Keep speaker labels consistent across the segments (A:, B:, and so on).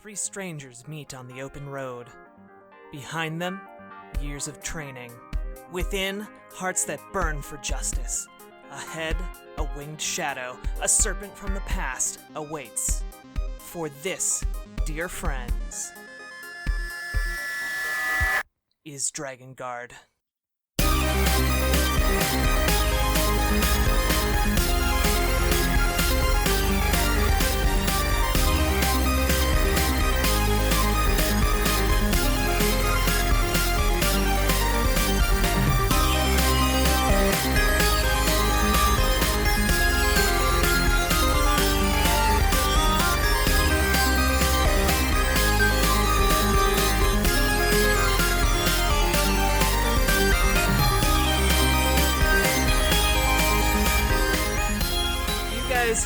A: Three strangers meet on the open road. Behind them, years of training. Within, hearts that burn for justice. Ahead, a winged shadow, a serpent from the past, awaits. For this, dear friends, is Dragonguard.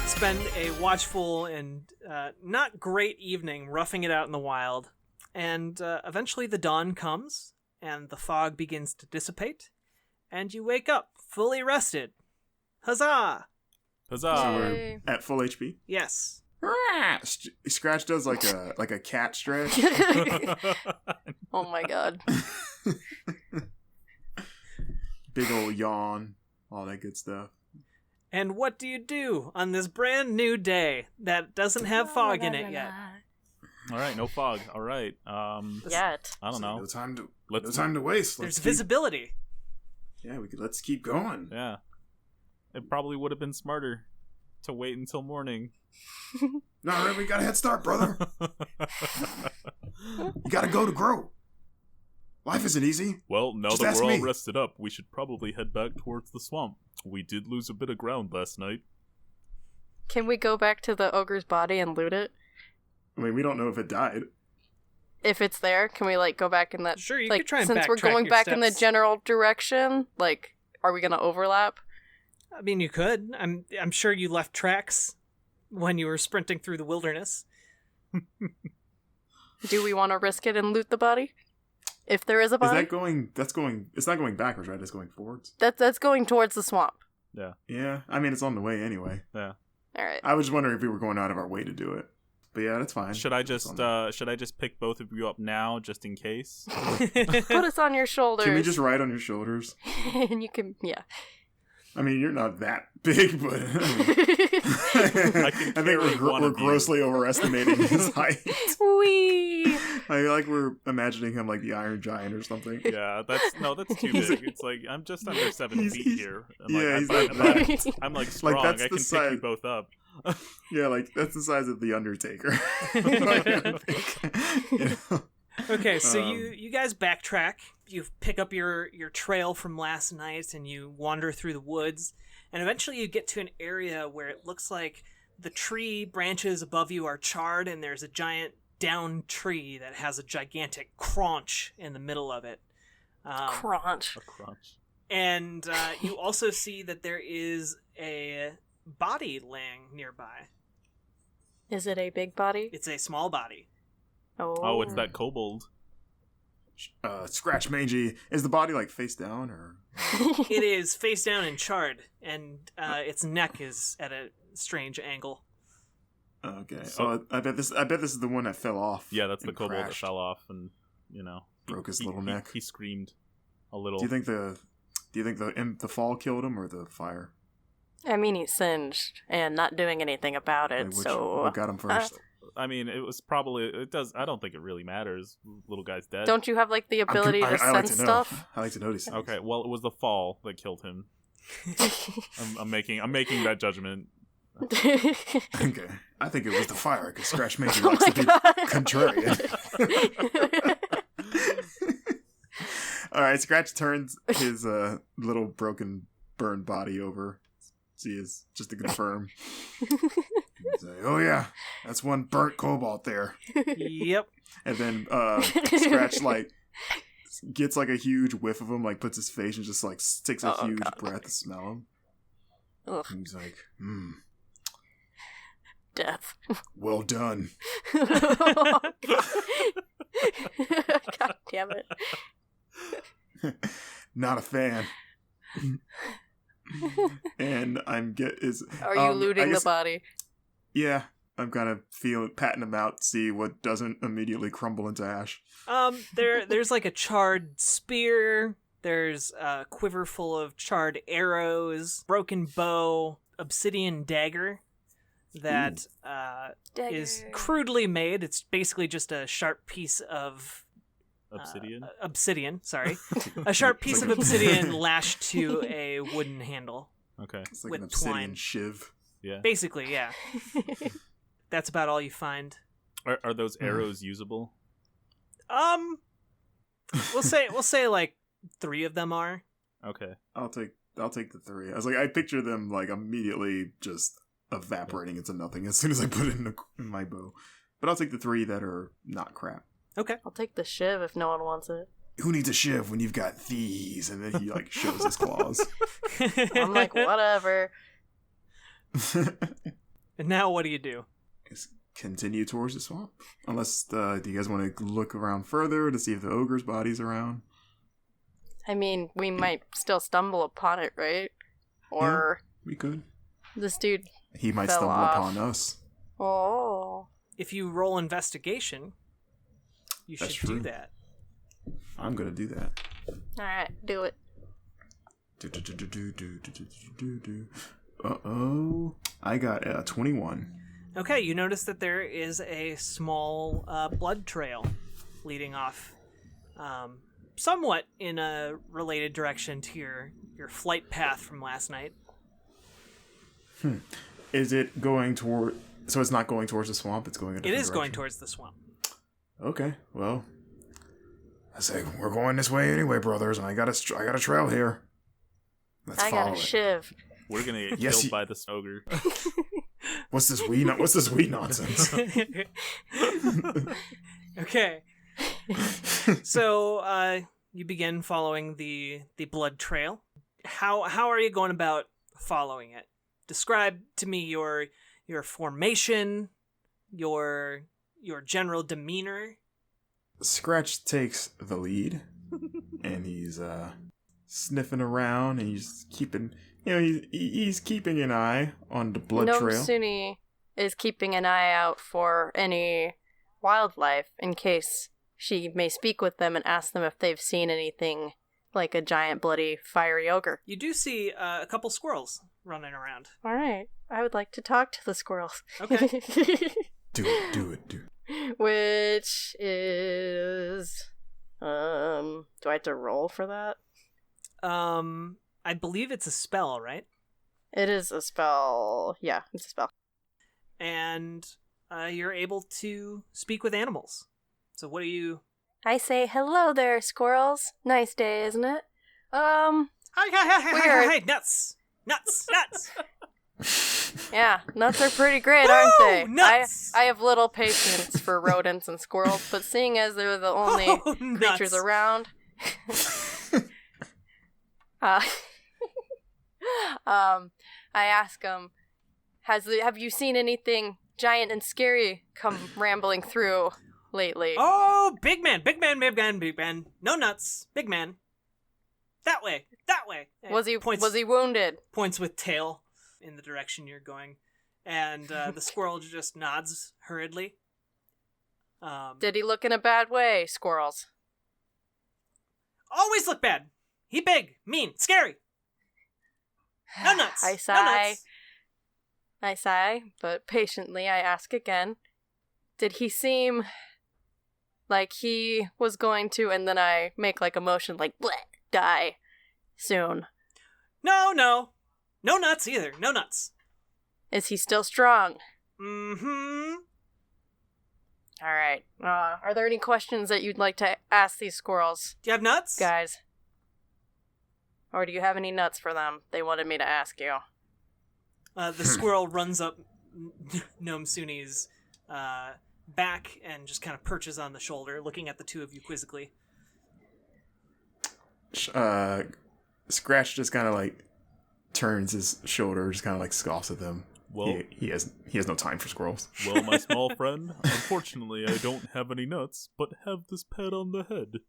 A: Spend a watchful and not great evening roughing it out in the wild, and eventually the dawn comes and the fog begins to dissipate, and you wake up fully rested. Huzzah!
B: Huzzah!
C: So we're at full HP.
A: Yes.
C: Scratch does like a cat stretch.
D: Oh my god.
C: Big old yawn, all that good stuff.
A: And what do you do on this brand new day that doesn't have fog in it yet?
B: All right, no fog. All right.
D: Yet.
B: I don't know.
C: No time to waste.
A: There's visibility.
C: Yeah, let's keep going.
B: Yeah. It probably would have been smarter to wait until morning.
C: No, we got a head start, brother. You got to go to grow. Life isn't easy.
B: Well, now
C: Just
B: that
C: ask
B: we're all
C: me.
B: rested up, we should probably head back towards the swamp. We did lose a bit of ground last night.
D: Can we go back to the ogre's body and loot it?
C: I mean, we don't know if it died.
D: If it's there, can we go back in that?
A: Sure, you
D: like,
A: could try and
D: since we're
A: backtrack
D: going
A: your
D: back in the
A: steps.
D: general direction, are we gonna overlap?
A: I mean, you could. I'm sure you left tracks when you were sprinting through the wilderness.
D: Do we want to risk it and loot the body? If there is a body?
C: It's not going backwards, right? It's going forwards.
D: That's going towards the swamp.
B: Yeah.
C: Yeah, I mean, it's on the way anyway.
B: Yeah.
D: Alright.
C: I was just wondering if we were going out of our way to do it. But yeah, that's fine.
B: Should I just pick both of you up now, just in case?
D: Put us on your shoulders.
C: Can we just ride on your shoulders?
D: And you can, yeah.
C: I mean, you're not that big, but
B: I
C: think we're grossly overestimating his height.
D: Wee!
C: We're imagining him like the Iron Giant or something.
B: Yeah, that's too big. It's like, I'm just under 7 feet here.
C: He's
B: I'm like strong.
C: that's
B: I
C: the
B: can
C: size.
B: pick you both up.
C: Yeah, that's the size of the Undertaker.
A: Okay, so you guys backtrack. You pick up your trail from last night and you wander through the woods. And eventually you get to an area where it looks like the tree branches above you are charred and there's a giant downed tree that has a gigantic crunch in the middle of it.
D: Crunch.
B: A crunch.
A: And you also see that there is a body laying nearby.
D: Is it a big body?
A: It's a small body.
D: Oh,
B: it's that kobold.
C: Scratch Mangy. Is the body face down or?
A: It is face down and charred, and its neck is at a strange angle.
C: Okay. So, I bet this is the one that fell off.
B: Yeah, that's the kobold that
C: crashed.
B: fell off and
C: Broke his little neck.
B: He screamed a little.
C: Do you think the fall killed him or the fire?
D: I mean, he's singed and not doing anything about it,
C: What got him first?
B: I mean, it was probably. It does. I don't think it really matters. Little guy's dead.
D: Don't you have the ability to
C: I like
D: sense
C: to know.
D: stuff?
C: I like to know these things.
B: Okay, well, it was the fall that killed him. I'm making that judgment.
C: Okay, I think it was the fire because Scratch Mangy
D: Oh
C: likes
D: my
C: to be
D: God.
C: contrarian. All right, Scratch turns his little broken, burned body over. See, is just to confirm. He's like, oh yeah, that's one burnt cobalt there.
A: Yep.
C: And then Scratch gets a huge whiff of him, puts his face and just takes a huge breath to smell him.
D: Ugh.
C: And he's like,
D: Death.
C: well done.
D: God damn it.
C: Not a fan. And
D: Are you looting the body?
C: Yeah, I'm kind of patting him out, see what doesn't immediately crumble into ash.
A: There's like a charred spear. There's a quiver full of charred arrows, broken bow, obsidian dagger that is crudely made. It's basically just a sharp piece of obsidian, sorry. A sharp piece of obsidian lashed to a wooden handle.
B: Okay.
C: It's like
A: with
C: an obsidian
A: twine.
C: shiv.
B: Yeah.
A: Basically, yeah. That's about all you find.
B: Are those arrows usable?
A: We'll say like 3 of them are.
B: Okay.
C: I'll take the 3. I was like, I picture them like immediately just evaporating into nothing as soon as I put it in my bow. But I'll take the 3 that are not crap.
A: Okay.
D: I'll take the shiv if no one wants it.
C: Who needs a shiv when you've got these? And then he like shows his claws.
D: I'm like, whatever.
A: And now what do you do?
C: Just continue towards the swamp. Unless, do you guys want to look around further to see if the ogre's body's around?
D: I mean, we might still stumble upon it, right? Or
C: we could.
D: this dude
C: He might
D: fell
C: stumble
D: off.
C: upon us.
D: Oh.
A: If you roll investigation, you
C: That's
A: should
C: true.
A: do that.
C: I'm gonna do that.
D: Alright, do it.
C: Uh-oh. I got a 21.
A: Okay, you notice that there is a small blood trail leading off, somewhat in a related direction to your flight path from last night.
C: Is it going toward... So it's not going towards the swamp, it's going in a
A: It
C: different
A: is going
C: direction?
A: towards the swamp.
C: Okay, well... I say, we're going this way anyway, brothers, and I got a trail here. Let's
D: I
C: follow
D: got a
C: it.
D: shiv.
B: We're gonna get
C: Yes,
B: killed by this ogre.
C: What's this weed nonsense?
A: Okay. So you begin following the blood trail. How are you going about following it? Describe to me your formation, your general demeanor.
C: Scratch takes the lead, and he's sniffing around, and he's keeping, he's keeping an eye on the blood trail.
D: Suni is keeping an eye out for any wildlife in case she may speak with them and ask them if they've seen anything like a giant bloody fiery ogre.
A: You do see a couple squirrels running around.
D: All right, I would like to talk to the squirrels.
A: Okay.
C: Do it.
D: Which is do I have to roll for that?
A: I believe it's a spell, right?
D: It is a spell. Yeah, it's a spell.
A: And you're able to speak with animals. So what do you...
D: I say, hello there, squirrels. Nice day, isn't it?
A: Hi, nuts!
D: Yeah, nuts are pretty great, aren't they?
A: Nuts!
D: I have little patience for rodents and squirrels, but seeing as they're the only creatures around, I ask them, have you seen anything giant and scary come rambling through lately?
A: Oh, big man. No nuts. Big man. That way.
D: Was he wounded?
A: Points with tail in the direction you're going. And the squirrel just nods hurriedly.
D: Did he look in a bad way, squirrels?
A: Always look bad. He big, mean, scary. No nuts.
D: I sigh.
A: No nuts.
D: I sigh, but patiently I ask again. Did he seem like he was going to, and then I make like a motion like, bleh, die soon?
A: No. No nuts either. No nuts.
D: Is he still strong?
A: Mm-hmm.
D: All right. Are there any questions that you'd like to ask these squirrels,
A: Do you have nuts?
D: guys? Or do you have any nuts for them? They wanted me to ask you.
A: The squirrel runs up Gnome Suni's back and just kind of perches on the shoulder, looking at the two of you quizzically.
C: Scratch just kind of like turns his shoulder, just kind of like scoffs at them.
B: Well,
C: he has no time for squirrels.
B: well, my small friend, unfortunately I don't have any nuts, but have this pat on the head.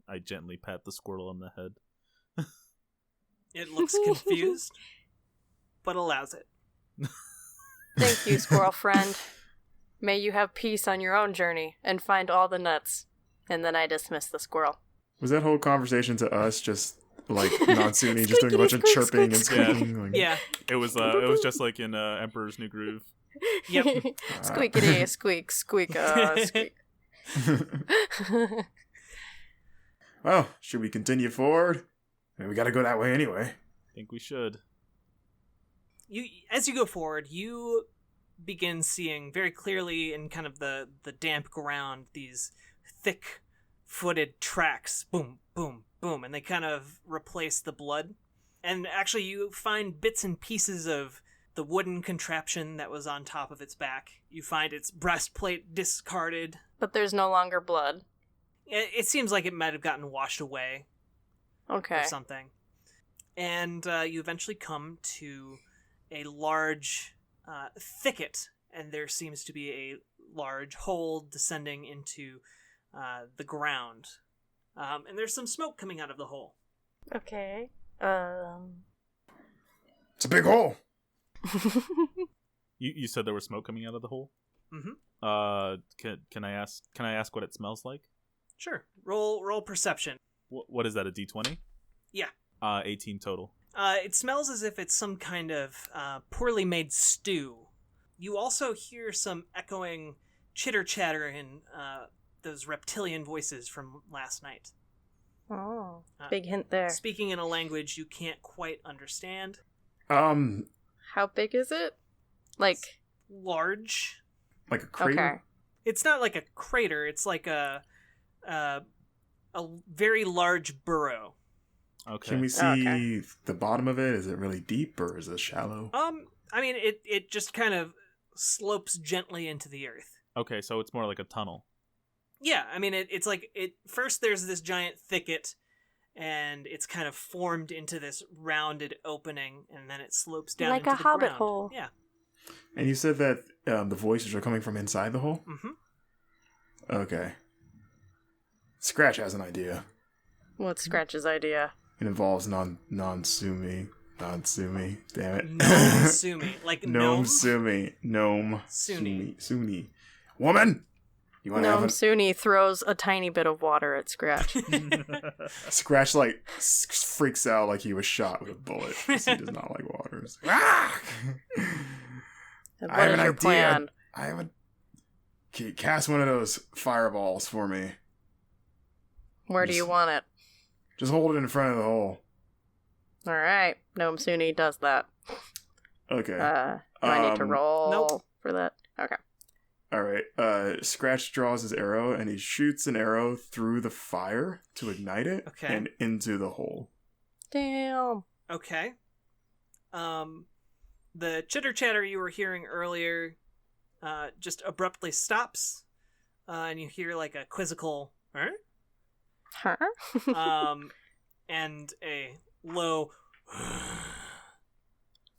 B: I gently pat the squirrel on the head.
A: It looks confused, but allows it.
D: Thank you, squirrel friend. May you have peace on your own journey and find all the nuts. And then I dismiss the squirrel.
C: Was that whole conversation to us just like Natsumi just doing a bunch of chirping and squeaking? Like,
A: Yeah.
B: It was just like in Emperor's New Groove.
A: Yep.
D: Squeakity, squeak, squeak, squeak.
C: Well, should we continue forward? I mean, we gotta go that way anyway.
B: I think we should.
A: As you go forward, you begin seeing very clearly in kind of the damp ground these thick-footed tracks. Boom, boom, boom. And they kind of replace the blood. And actually, you find bits and pieces of the wooden contraption that was on top of its back. You find its breastplate discarded.
D: But there's no longer blood.
A: It seems like it might have gotten washed away.
D: Okay.
A: Or something. And you eventually come to a large thicket, and there seems to be a large hole descending into the ground. And there's some smoke coming out of the hole.
D: Okay.
C: It's a big hole.
B: You said there was smoke coming out of the hole?
A: Mm-hmm.
B: Can I ask what it smells like?
A: Sure. Roll perception.
B: What is that, a D20?
A: Yeah.
B: 18 total.
A: It smells as if it's some kind of poorly made stew. You also hear some echoing chitter-chatter in those reptilian voices from last night.
D: Oh, big hint there.
A: Speaking in a language you can't quite understand.
D: How big is it? Like
A: large.
C: Like a crater?
D: Okay.
A: It's not like a crater. It's like a very large burrow.
B: Okay.
C: Can we see the bottom of it? Is it really deep or is it shallow?
A: I mean, it just kind of slopes gently into the earth.
B: Okay, so it's more like a tunnel.
A: Yeah, I mean, it's like first there's this giant thicket, and it's kind of formed into this rounded opening, and then it slopes down
D: like
A: into
D: a
A: the
D: hobbit
A: ground.
D: hole.
A: Yeah.
C: And you said that the voices are coming from inside the hole?
A: Mm-hmm.
C: Okay. Scratch has an idea.
D: What's Scratch's idea?
C: It involves non-sumi. Non-sumi. Damn it.
A: Gnome Sumi. Like gnome?
C: Sumi. Gnome.
A: Suni.
C: Suni. Woman! You want to have
D: Gnome Suni throws a tiny bit of water at Scratch.
C: Scratch, like, freaks out like he was shot with a bullet. 'Cause he does not like water. He's like, ah!
D: And
C: I
D: what
C: have
D: is
C: an
D: your
C: idea.
D: plan?
C: I have a... Okay, cast one of those fireballs for me.
D: Where do you want it?
C: Just hold it in front of the hole.
D: Alright, Gnome Suni does that.
C: Okay.
D: Do I need to roll
A: Nope.
D: for that? Okay.
C: Alright. Scratch draws his arrow and he shoots an arrow through the fire to ignite it and into the hole.
D: Damn.
A: Okay. The chitter-chatter you were hearing earlier just abruptly stops, and you hear like a quizzical, huh?
D: Huh?
A: And a low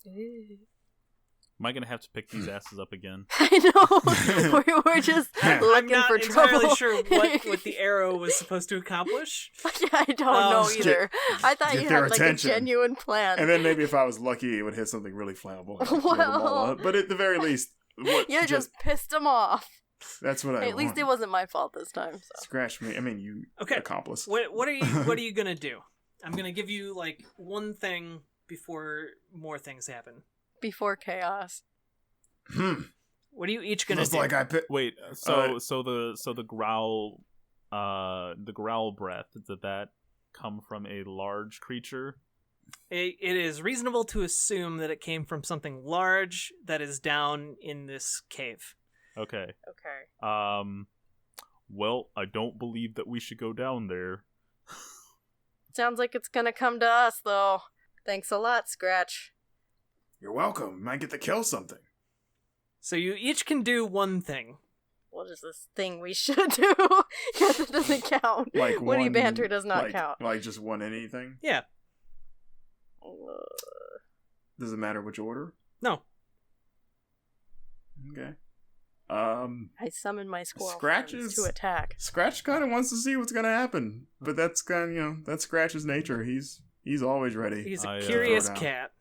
B: Am I going to have to pick these asses up again?
D: I know. We're just
A: I'm
D: looking
A: not
D: for
A: entirely
D: trouble.
A: sure what the arrow was supposed to accomplish.
D: I don't know
C: Just
D: either. I thought
C: get
D: you
C: their
D: had like
C: attention.
D: a genuine plan.
C: And then maybe if I was lucky, it would hit something really flammable. And blow them all up. But at the very least,
D: You just pissed him off.
C: that's what I
D: At least it wasn't my fault this time. So.
C: Scratch me. I mean, you accomplice.
A: What are you gonna do? I'm gonna give you like one thing before more things happen.
D: Before chaos.
A: What are you each gonna
C: Looks
A: do?
C: like I
B: Wait, so the growl breath, did that come from a large creature?
A: It is reasonable to assume that it came from something large that is down in this cave.
B: Okay.
D: Okay.
B: Well, I don't believe that we should go down there.
D: Sounds like it's gonna come to us, though. Thanks a lot, Scratch.
C: You're welcome. You might get to kill something.
A: So you each can do one thing.
D: What is this thing we should do? Because it doesn't count.
C: Like
D: Witty
C: one,
D: banter does not
C: like,
D: count.
C: Like just one anything?
A: Yeah.
C: Does it matter which order?
A: No.
C: Okay.
D: I summon my squirrel
C: Scratches
D: friends to attack.
C: Scratch kind of wants to see what's gonna happen, but that's kind of that's Scratch's nature. He's always ready.
A: He's a
B: I,
A: curious
C: throw it
A: cat.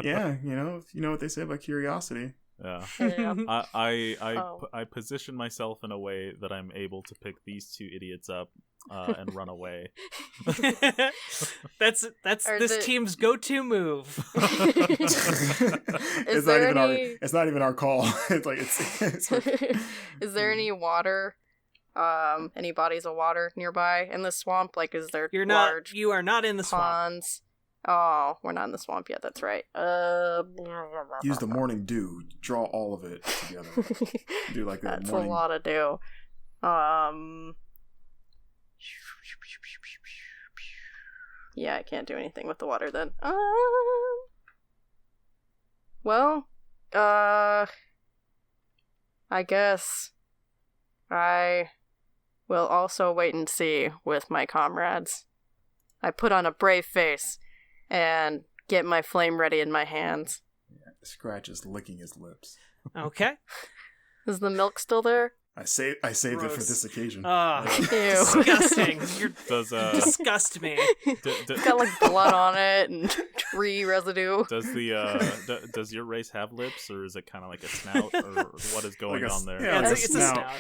C: Yeah, you know what they say about curiosity.
B: Yeah.
D: Yeah.
B: I position myself in a way that I'm able to pick these two idiots up and run away.
A: That's this team's go-to move.
C: It's not even our call. It's like it's
D: Is there any water? Any bodies of water nearby in the swamp? Like, is there large
A: You are not in the
D: ponds?
A: swamp.
D: Oh, we're not in the swamp yet. That's right.
C: Use the morning dew. Draw all of it together. Do like a
D: That's
C: morning.
D: a lot of dew. Yeah, I can't do anything with the water then. Well, I guess I will also wait and see with my comrades. I put on a brave face and get my flame ready in my hands.
C: Yeah, Scratch is licking his lips.
A: Okay.
D: Is the milk still there?
C: I saved it for
A: Gross.
C: this occasion.
D: Ew.
A: Disgusting. You disgust me.
D: It's got like blood on it and tree residue.
B: Does your race have lips, or is it kind of like a snout, or what is going on there?
A: Yeah, it's a snout.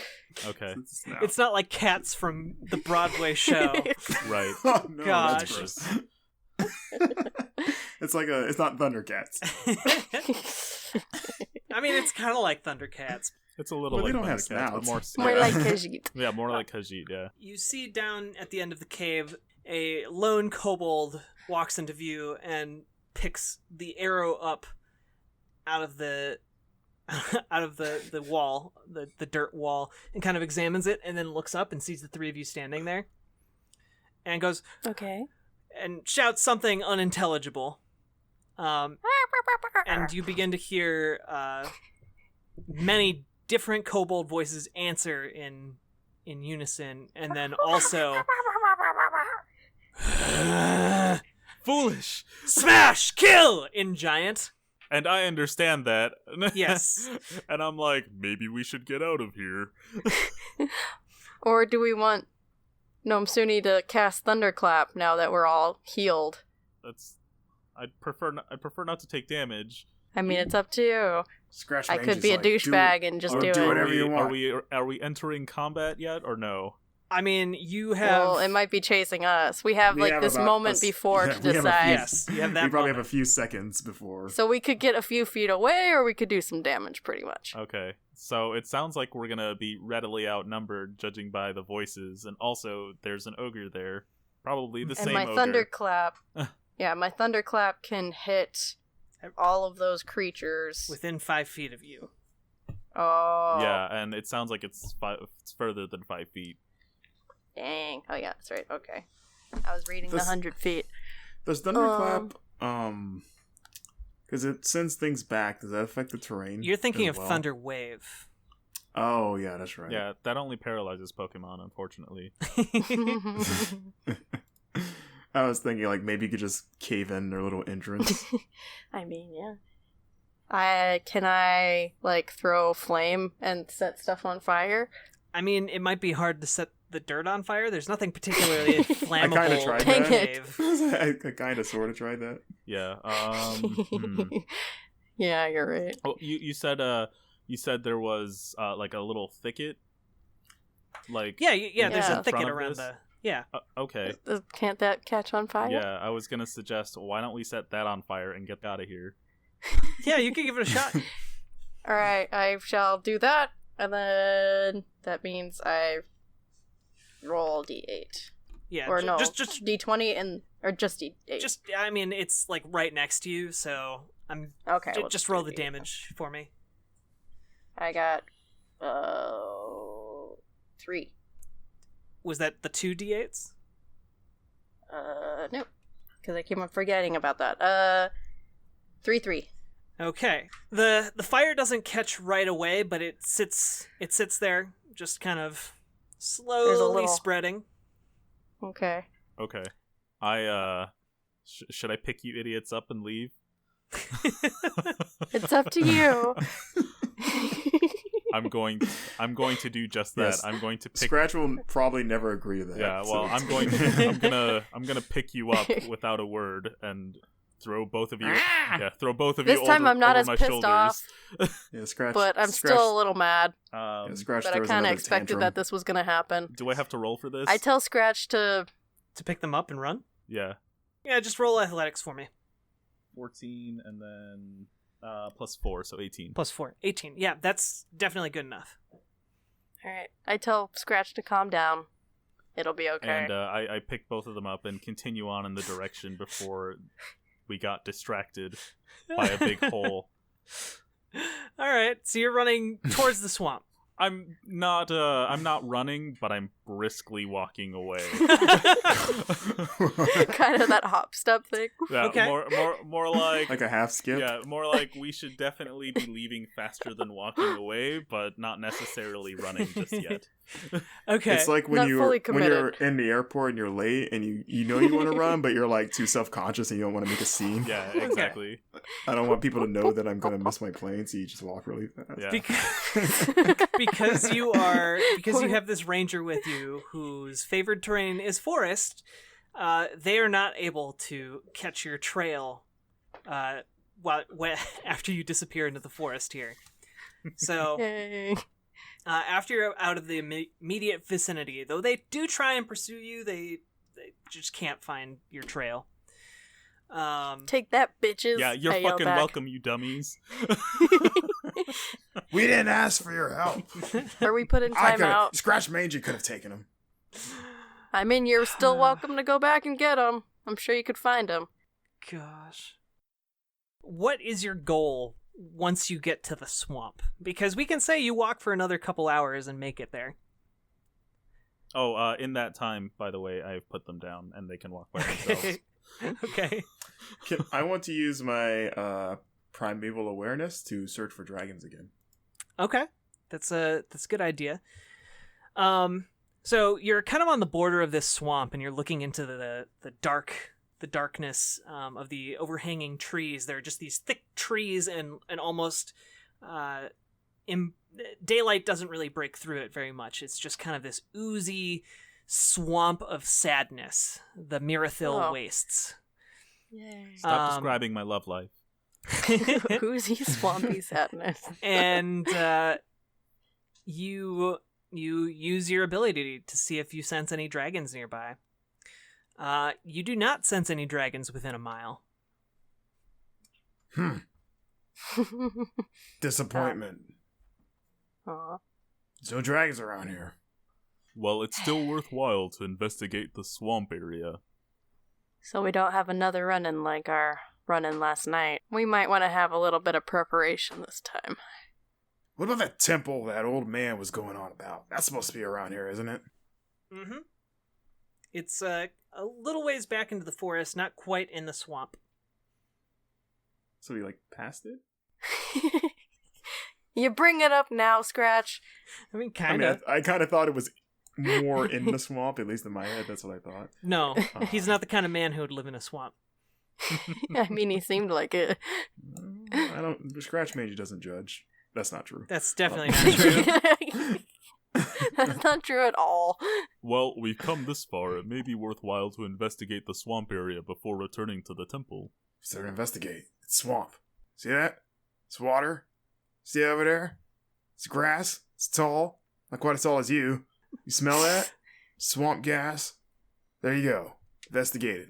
B: Okay.
A: It's not like cats from the Broadway show.
B: Right.
C: Oh, no,
A: Gosh.
C: that's gross. It's not Thundercats.
A: I mean, it's kind of like Thundercats.
B: It's a little
C: Well,
B: like
C: they don't have
B: Thundercats, but
C: snouts.
D: More like Khajiit.
B: yeah, more like Khajiit, yeah.
A: You see down at the end of the cave, a lone kobold walks into view and picks the arrow up out of the wall, the dirt wall, and kind of examines it, and then looks up and sees the three of you standing there, and goes,
D: Okay.
A: and shouts something unintelligible. And you begin to hear many different kobold voices answer in unison, and then also
B: Foolish!
A: smash, kill in giant.
B: And I understand that.
A: Yes.
B: And I'm like, maybe we should get out of here.
D: Or do we want Nomsuni to cast Thunderclap now that we're all healed?
B: I'd prefer not to take damage.
D: I mean, it's up to you.
C: Scratch
D: I
C: Range
D: could
C: is
D: be a
C: like,
D: douchebag and just do
C: do
D: it.
C: whatever you want.
B: Are we entering combat yet, or no?
A: I mean, you have.
D: Well, it might be chasing us. We have this
C: about
D: moment before to
C: we have a
D: decide.
A: Yes, you have that.
C: We probably
A: moment.
C: have a few seconds before.
D: So we could get a few feet away, or we could do some damage, pretty much.
B: Okay, so it sounds like we're gonna be readily outnumbered, judging by the voices, and also there's an ogre there, probably the
D: And
B: same
D: my
B: ogre.
D: Thunderclap, my Thunderclap can hit all of those creatures
A: within 5 feet of you.
D: Oh.
B: Yeah, and it sounds like it's further than 5 feet.
D: Dang. Oh yeah, that's right. Okay. I was reading the 100 feet.
C: Does Thunderclap, because it sends things back, does that affect the terrain?
A: You're thinking
C: as
A: of
C: well?
A: Thunder Wave.
C: Oh, yeah, that's right.
B: Yeah, that only paralyzes Pokemon, unfortunately.
C: I was thinking, like, maybe you could just cave in their little entrance.
D: I mean, yeah. Can I throw flame and set stuff on fire?
A: I mean, it might be hard to set the dirt on fire. There's nothing particularly flammable.
C: I kind of tried
D: Dang
C: that.
D: it.
C: I kind of sort of tried that.
B: Yeah.
D: Yeah, you're right.
B: Oh, you said there was like a little thicket. Like
A: yeah. There's
D: Yeah.
A: a thicket
B: front of
A: around
B: this?
A: the. Yeah.
B: Okay.
D: Can't that catch on fire?
B: Yeah, I was gonna suggest why don't we set that on fire and get out of here.
A: Yeah, you could give it a shot.
D: Alright, I shall do that. And then that means I roll D8.
A: Yeah.
D: Or no,
A: Just
D: D20 or just D8.
A: Just. I mean, it's like right next to you, so I'm.
D: okay. We'll
A: Just roll
D: do
A: the
D: D8.
A: damage for me.
D: I got 3.
A: Was that the 2 d8s?
D: No, because I keep on forgetting about that. 3.
A: Okay. The fire doesn't catch right away, but it sits there, just kind of slowly spreading.
D: Okay.
B: Okay. I should I pick you idiots up and leave?
D: It's up to you.
B: I'm going to do just that.
C: Yes.
B: I'm going to pick.
C: Scratch will probably never agree to that.
B: Yeah, well,
C: so
B: I'm gonna pick you up without a word and throw both of you.
C: Ah!
B: Yeah, throw both of
D: This
B: you.
D: time
B: over,
D: I'm not
B: over
D: as
B: my
D: pissed
B: shoulders.
D: off.
C: Yeah, Scratch.
D: But I'm
C: Scratch,
D: still a little mad.
C: Scratch
D: But I
C: throws
D: kind of
C: another
D: expected
C: tantrum.
D: that this was going to happen.
B: Do I have to roll for this?
D: I tell Scratch to...
A: To pick them up and run?
B: Yeah.
A: Yeah, just roll athletics for me.
B: 14 and then plus 4, so 18.
A: Plus 4. 18. Yeah, that's definitely good enough.
D: Alright. I tell Scratch to calm down. It'll be okay.
B: And I pick both of them up and continue on in the direction before we got distracted by a big hole.
A: Alright, so you're running towards the swamp.
B: I'm not running, but I'm briskly walking away.
D: Kind of that hop step thing.
B: Yeah,
A: Okay.
B: more like
C: Like a half skip?
B: yeah, more like we should definitely be leaving faster than walking away, but not necessarily running just yet.
A: Okay.
C: It's like when
D: Not fully
C: when you're
D: committed.
C: in the airport and you're late and you know you want to run, but you're like too self-conscious and you don't want to make a scene.
B: Yeah, exactly.
C: I don't want people to know that I'm going to miss my plane, so you just walk really fast.
B: Yeah.
A: Because you have this ranger with you whose favored terrain is forest, they are not able to catch your trail after you disappear into the forest here. So
D: Yay.
A: after you're out of the immediate vicinity, though they do try and pursue you, they just can't find your trail.
D: Take that, bitches.
B: Yeah, you're
D: I yell
B: fucking
D: back.
B: welcome, you dummies.
C: We didn't ask for your help.
D: Are we put in time out?
C: Scratch Mangy could have taken him.
D: I mean, you're still welcome to go back and get them. I'm sure you could find them.
A: Gosh. What is your goal once you get to the swamp? Because we can say you walk for another couple hours and make it there.
B: Oh, in that time, by the way, I've put them down and they can walk by themselves.
A: Okay.
C: I want to use my primeval awareness to search for dragons again.
A: Okay. That's a good idea. So you're kind of on the border of this swamp and you're looking into the darkness of the overhanging trees. There are just these thick trees and almost daylight doesn't really break through it very much. It's just kind of this oozy swamp of sadness, the Mirathil wastes.
D: Yay.
B: Stop describing my love life.
D: Oozy, swampy sadness.
A: And you use your ability to see if you sense any dragons nearby. You do not sense any dragons within a mile.
C: Disappointment.
D: Aw.
C: There's no dragons around here.
B: Well, it's still worthwhile to investigate the swamp area.
D: So we don't have another run-in like our run-in last night. We might want to have a little bit of preparation this time.
C: What about that temple that old man was going on about? That's supposed to be around here, isn't it?
A: Mm-hmm. It's a little ways back into the forest, not quite in the swamp.
C: So we passed it?
D: You bring it up now, Scratch.
A: I mean, kind of.
C: I kind of thought it was more in the swamp, at least in my head. That's what I thought.
A: No, he's not the kind of man who would live in a swamp.
D: I mean, he seemed like it.
C: Scratch Mangy doesn't judge. That's not true.
A: That's definitely not true.
D: That's not true at all.
B: Well, we've come this far. It may be worthwhile to investigate the swamp area before returning to the temple.
C: So to investigate. It's swamp. See that? It's water. See over there? It's grass. It's tall. Not quite as tall as you. You smell that? Swamp gas. There you go. Investigate it.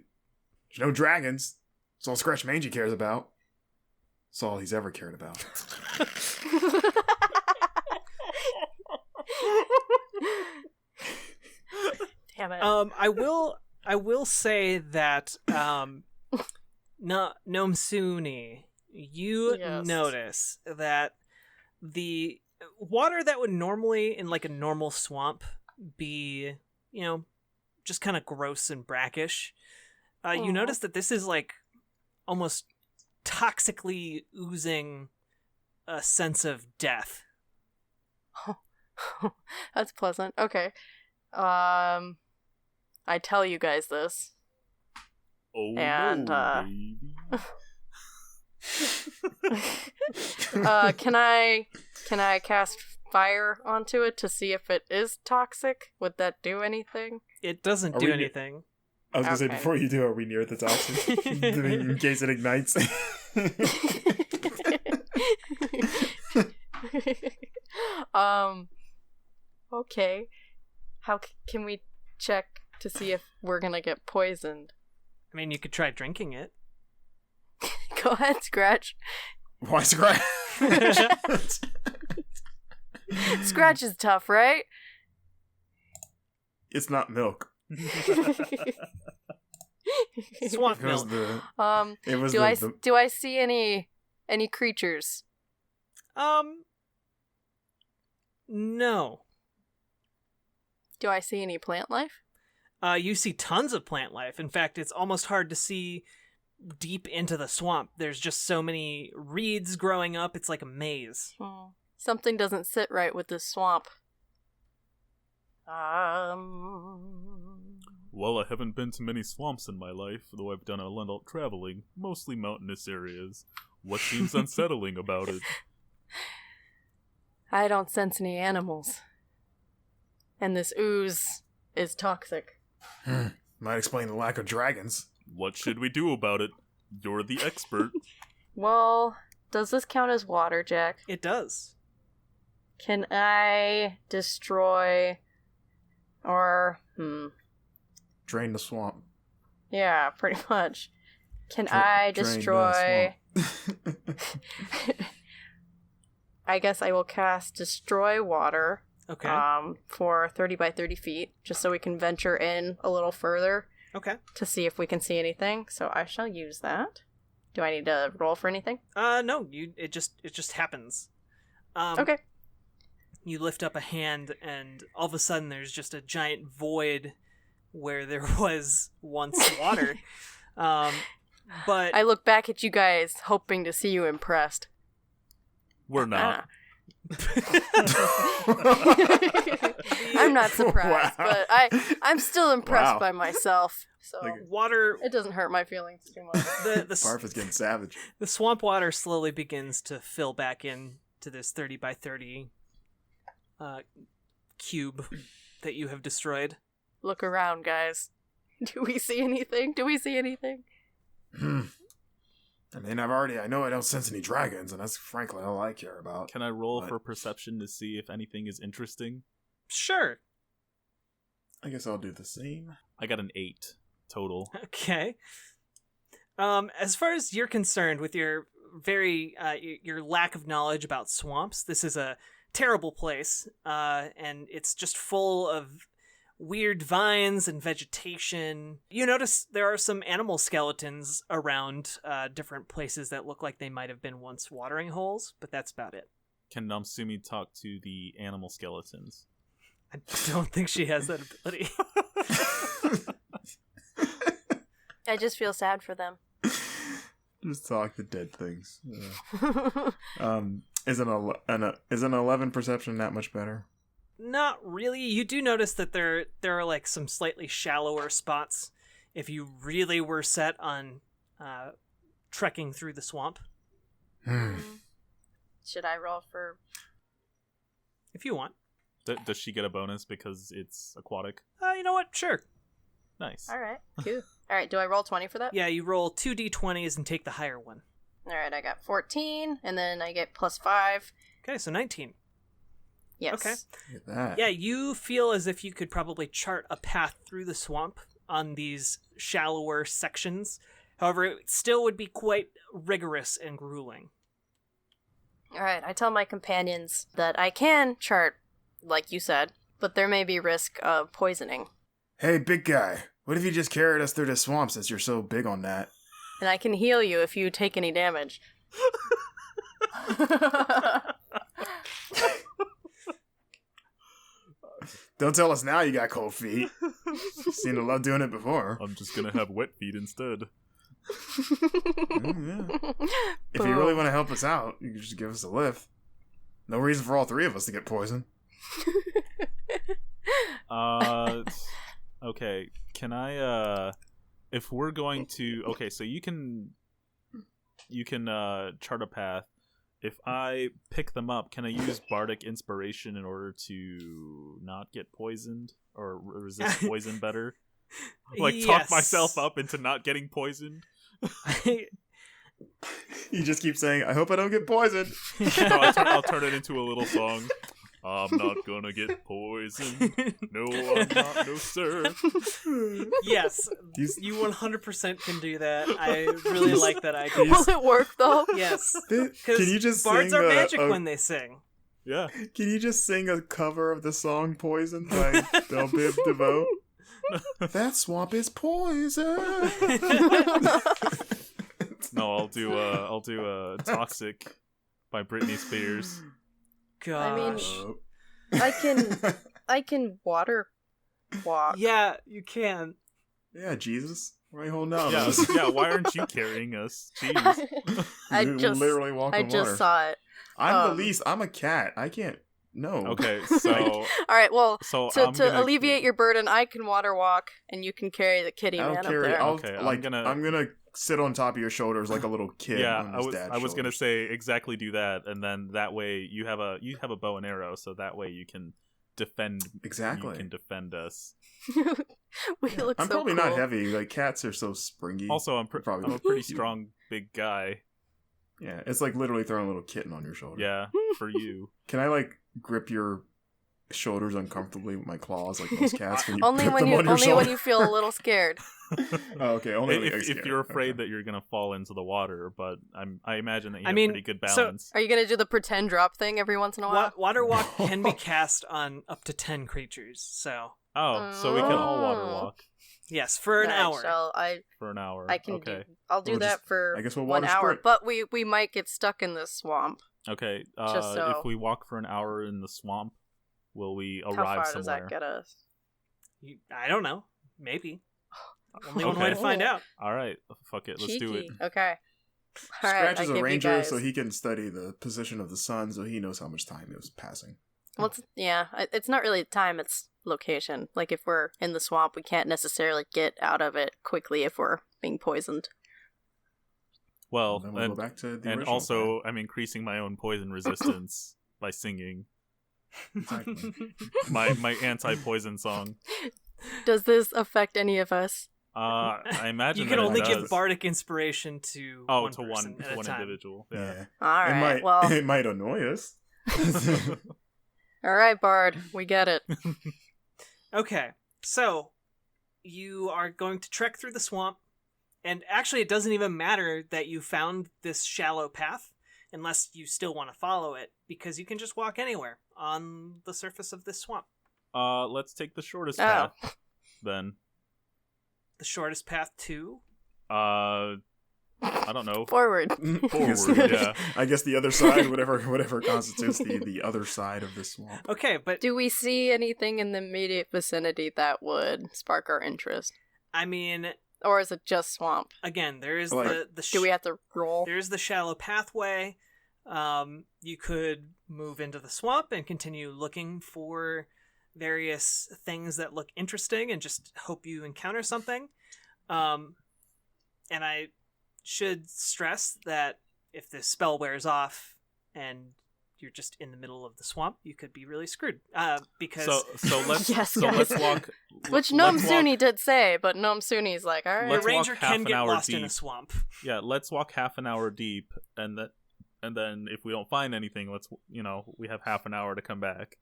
C: There's no dragons. That's all Scratch Mangy cares about. That's all he's ever cared about.
D: Damn it.
A: I will say that Nomsuni, you
D: Yes.
A: notice that the water that would normally in a normal swamp be, just kind of gross and brackish. You
D: Aw.
A: notice that this is almost toxically oozing a sense of death.
D: That's pleasant. Okay. I tell you guys this.
B: Oh,
D: And,
B: no, baby.
D: Can I cast fire onto it to see if it is toxic? Would that do anything?
A: It doesn't
C: Are
A: do
C: we-
A: anything.
C: I was gonna say,
D: Okay.
C: before you do, are we near the toxic? In case it ignites.
D: Okay. How can we check to see if we're gonna get poisoned?
A: I mean, you could try drinking it.
D: Go ahead, Scratch.
C: Why Scratch?
D: Scratch is tough, right?
C: It's not milk.
A: Swamp
C: It was
A: milk.
C: the. It was
D: Do I see any creatures?
A: No.
D: Do I see any plant life?
A: You see tons of plant life. In fact, it's almost hard to see deep into the swamp. There's just so many reeds growing up. It's like a maze.
D: Something doesn't sit right with this swamp.
B: Well, I haven't been to many swamps in my life, though I've done a lot of traveling, mostly mountainous areas. What seems unsettling about it?
D: I don't sense any animals. And this ooze is toxic.
C: Might explain the lack of dragons.
B: What should we do about it? You're the expert.
D: Well, does this count as water, Jack?
A: It does.
D: Can I destroy or
C: Drain the swamp.
D: yeah, pretty much. Can
C: Drain
D: I
C: the
D: destroy
C: swamp.
D: I guess I will cast destroy water
A: Okay.
D: for 30 by 30 feet, just so we can venture in a little further
A: Okay.
D: to see if we can see anything. So I shall use that. Do I need to roll for anything?
A: No, it just happens.
D: Okay.
A: You lift up a hand, and all of a sudden there's just a giant void where there was once water. But
D: I look back at you guys, hoping to see you impressed.
B: We're not.
D: I'm not surprised,
C: Wow.
D: but I'm still impressed
C: Wow.
D: by myself. So
A: water,
D: it doesn't hurt my feelings too much.
A: the
C: Barf is getting savage.
A: the swamp water slowly begins to fill back in to this 30 by 30 cube that you have destroyed.
D: Look around, guys. Do we see anything?
C: I mean, I know I don't sense any dragons, and that's frankly all I care about.
B: Can I roll
C: What?
B: for perception to see if anything is interesting?
A: Sure.
C: I guess I'll do the same.
B: I got an 8 total.
A: Okay. As far as you're concerned, with your your lack of knowledge about swamps, this is a terrible place, and it's just full of weird vines and vegetation. You notice there are some animal skeletons around different places that look like they might have been once watering holes, but that's about it.
B: Can Namsumi talk to the animal skeletons?
A: I don't think she has that ability.
D: I just feel sad for them.
C: Just talk to dead things. Yeah. Is an 11 perception that much better?
A: Not really. You do notice that there are like some slightly shallower spots if you really were set on trekking through the swamp.
D: Should I roll for...
A: If you want.
B: Does she get a bonus because it's aquatic?
A: You know what? Sure.
B: Nice.
D: Alright, cool. Alright, do I roll 20 for that?
A: Yeah, you roll 2 d20s and take the higher one.
D: Alright, I got 14, and then I get plus 5.
A: Okay, so 19.
D: Yes.
A: Okay.
C: Look at that.
A: Yeah, you feel as if you could probably chart a path through the swamp on these shallower sections. However, it still would be quite rigorous and grueling.
D: Alright, I tell my companions that I can chart, like you said, but there may be risk of poisoning.
C: Hey, big guy. What if you just carried us through the swamp since you're so big on that?
D: And I can heal you if you take any damage.
C: Don't tell us now you got cold feet. Seem to love doing it before.
B: I'm just gonna have wet feet instead.
C: Yeah. If you really want to help us out, you can just give us a lift. No reason for all three of us to get poisoned.
B: Okay. Can I, if we're going to, okay, so you can chart a path. If I pick them up, can I use Bardic Inspiration in order to not get poisoned or resist poison better? Like,
A: Yes.
B: talk myself up into not getting poisoned?
C: You just keep saying, I hope I don't get poisoned.
B: No, I'll turn it into a little song. I'm not gonna get poisoned. No, I'm not, no sir.
A: Yes, you 100% can do that. I really like that idea.
D: Will it work though?
A: Yes,
C: Can
A: because
C: you just
A: bards
C: sing
A: are magic
C: a,
A: when they sing.
B: Yeah.
C: Can you just sing a cover of the song Poison by Del Bib DeVoe? That swamp is poison.
B: No, I'll do Toxic by Britney Spears.
A: Gosh.
D: I can water walk.
A: Yeah, you can.
C: Yeah, Jesus. Why are you holding out on
B: Yeah,
C: us?
B: yeah, why aren't you carrying us? Jeez.
D: I
C: We
D: just
C: literally walk
D: I
C: on
D: just
C: water.
D: saw it.
C: I'm the least. I'm a cat. I can't. No.
B: Okay, so
D: All right, well,
B: so
D: to
B: I'm gonna
D: alleviate your burden, I can water walk, and you can carry the kitty
C: I'll
D: man
C: carry.
D: up there.
C: I'll
B: Okay,
C: like. I'm gonna sit on top of your shoulders like a little kid.
B: Yeah,
C: on his dad's
B: I was gonna
C: shoulders.
B: say exactly do that, and then that way you have a bow and arrow, so that way you can defend.
C: Exactly.
B: You can defend us.
D: We look
C: I'm
D: so
C: probably
D: cool.
C: not heavy. Like cats are so springy.
B: Also, I'm
C: Probably
B: a pretty
C: you.
B: strong big guy.
C: Yeah, it's like literally throwing a little kitten on your shoulder.
B: Yeah, for you.
C: Can I like grip your shoulders uncomfortably with my claws like most cats? Can you
D: Only
C: grip
D: when
C: them
D: you
C: on your
D: only when
C: shoulder?
D: you feel a little scared.
C: Oh, okay. Only when
B: If you're afraid that you're gonna fall into the water, but I imagine that you have pretty good
A: so-
B: balance.
D: Are you gonna do the pretend drop thing every once in a while?
A: Water walk can be cast on up to 10 creatures. So
B: So we can all water walk
A: yes, for an hour.
B: for an hour.
D: I can
B: okay.
D: I'll do
C: We'll
D: that
C: just-
D: for
C: I guess we'll
D: 1
C: water
D: hour,
C: sprint.
D: but we might get stuck in this swamp.
B: Okay.
D: Just so-
B: If we walk for an hour in the swamp, will we
D: How
B: arrive
D: far
B: somewhere?
D: does that get us?
A: I don't know. Maybe. Only one
B: Okay.
A: way to find out.
B: All right. Fuck it. Let's do it.
D: Cheeky. Okay. All right.
C: Scratch
D: I
C: is a
D: give you
C: ranger,
D: guys.
C: so he can study the position of the sun, so he knows how much time it was passing.
D: Well, it's not really time, it's location. Like, if we're in the swamp, we can't necessarily get out of it quickly if we're being poisoned.
B: Well,
C: Then we'll go back to the
B: and
C: original
B: also I'm increasing my own poison resistance by singing
C: plan. Exactly.
B: my anti-poison song.
D: Does this affect any of us?
B: I imagine
A: You can
B: that it
A: only give
B: does.
A: bardic inspiration to
B: to
A: person
B: one
A: at a time.
B: individual.
C: Yeah.
B: Yeah.
D: All
C: It
D: right.
C: might.
D: Well,
C: It might annoy us.
D: all right, Bard. We get it.
A: Okay, so you are going to trek through the swamp, and actually it doesn't even matter that you found this shallow path unless you still want to follow it, because you can just walk anywhere on the surface of this swamp.
B: Let's take the shortest
D: Oh.
B: path then.
A: The shortest path to...
B: I don't know.
D: Forward.
B: Forward, yeah.
C: I guess the other side, whatever constitutes the other side of this swamp.
A: Okay, but
D: Do we see anything in the immediate vicinity that would spark our interest?
A: I mean,
D: Or is it just swamp?
A: again, there is
C: Like-
A: the
D: Do we have to roll?
A: there's the shallow pathway. You could move into the swamp and continue looking for various things that look interesting and just hope you encounter something. And I should stress that if the spell wears off and you're just in the middle of the swamp, you could be really screwed. Because
B: So let's
D: Yes,
B: so
D: guys.
B: let's walk.
D: Which
B: let's
D: Gnome
B: walk-
D: Suni did say, but Gnome Suni's like, all right.
A: the
B: let's walk
A: ranger
B: half
A: can
B: an
A: get
B: hour
A: lost in a
B: deep.
A: swamp.
B: Yeah, let's walk half an hour deep, and then if we don't find anything, we have half an hour to come back.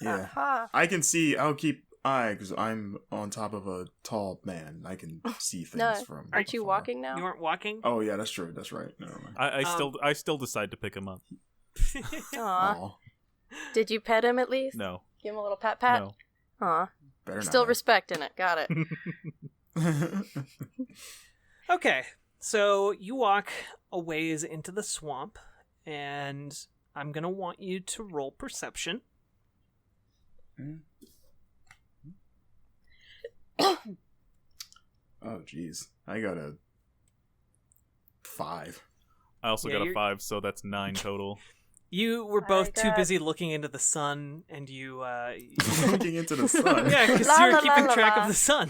C: Yeah.
D: Aha.
C: I can see. I'll keep eye because I'm on top of a tall man. I can see things
D: No,
C: from.
D: aren't you
C: afar.
D: walking now?
A: You aren't walking?
C: Oh yeah, that's true. That's right. Never mind.
B: I still decide to pick him up.
D: Aw.
C: Aw,
D: Did you pet him at least?
B: No,
D: Give him a little pat pat?
B: no.
D: Aw.
C: better
D: Still
C: not.
D: respecting it. Got it.
A: Okay, so you walk a ways into the swamp, and I'm going to want you to roll perception.
C: Oh jeez, I got a 5.
B: I also
A: Yeah,
B: got a
A: you're-
B: 5, so that's 9 total.
A: You were both too
D: got-
A: busy looking into the sun, and you...
C: Looking into the sun.
A: yeah, because
D: La,
A: you're
D: la,
A: keeping
D: la,
A: track
D: la.
A: of the sun.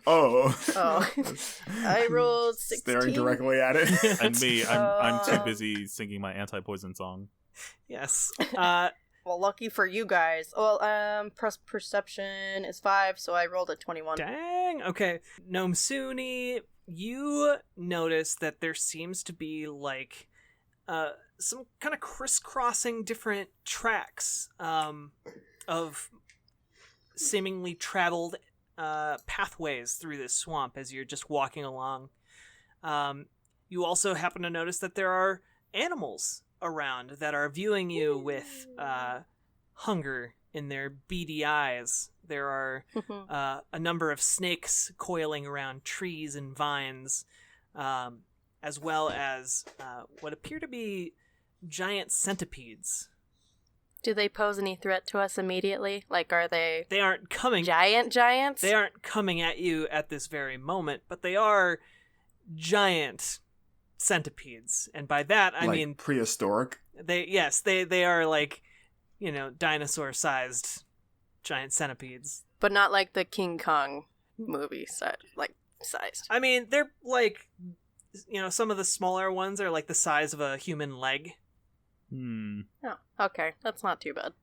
C: Oh.
D: Oh. I rolled 16.
C: Staring directly at it.
B: And me, I'm too
D: Oh.
B: busy singing my anti-poison song.
A: Yes.
D: Well, lucky for you guys. Well, perception is 5, so I rolled a 21.
A: Dang. Okay. Gnome Suni, you notice that there seems to be like some kind of crisscrossing different tracks of seemingly traveled pathways through this swamp as you're just walking along. You also happen to notice that there are animals around that are viewing you with hunger in their beady eyes. There are a number of snakes coiling around trees and vines, as well as what appear to be giant centipedes.
D: Do they pose any threat to us immediately? Like, are they...
A: They aren't coming...
D: Giants?
A: They aren't coming at you at this very moment, but they are giant centipedes. And by that, I mean...
C: prehistoric?
A: They are like, dinosaur-sized giant centipedes.
D: But not like the King Kong movie sized.
A: I mean, they're like, some of the smaller ones are like the size of a human leg.
D: Oh, okay. That's not too bad.